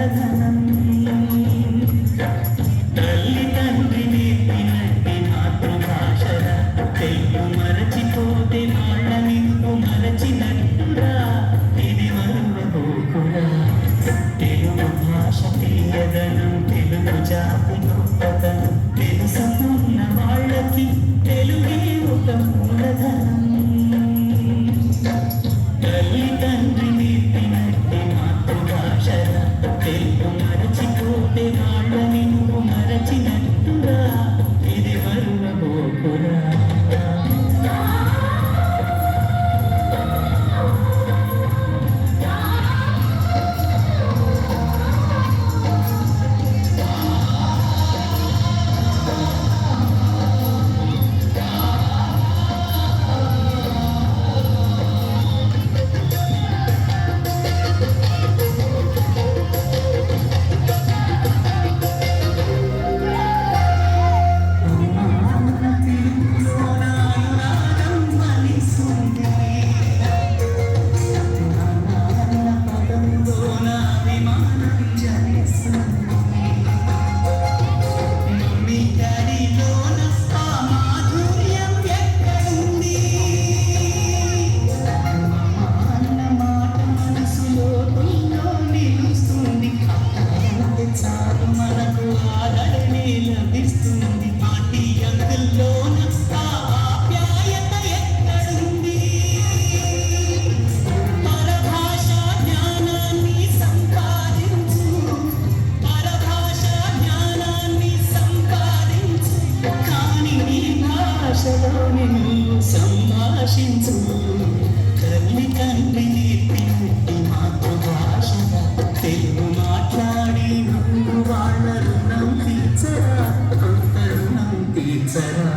మూలధనం తల్లి తండ్రి నేర్పినట్టి మాతృభాషల తెలుగు మరచిపోతే వాళ్ళ నిన్ను మరచినట్టురా ఇది మరువబోకురా తెలుగు భాష తీయదనం తెలుగు జాతి గొప్పతనం తెలుసుకున్న వాళ్ళకి తెలుగే ఒక మూలధనం తల్లి తండ్రి నేర్పినట్టి మాతృభాషల తెలుగు మరచిపోతే వాళ్ళ నిన్ను మరచినట్టురా ఇది మరువబోకురా సంభాషించు తల్లి తండ్రి నేర్పినట్టి మాతృభాష తెలుగు మాట్లాడి నువ్వు వాళ్ళ రుణం తీర్చరా కొంత రుణం తీర్చరా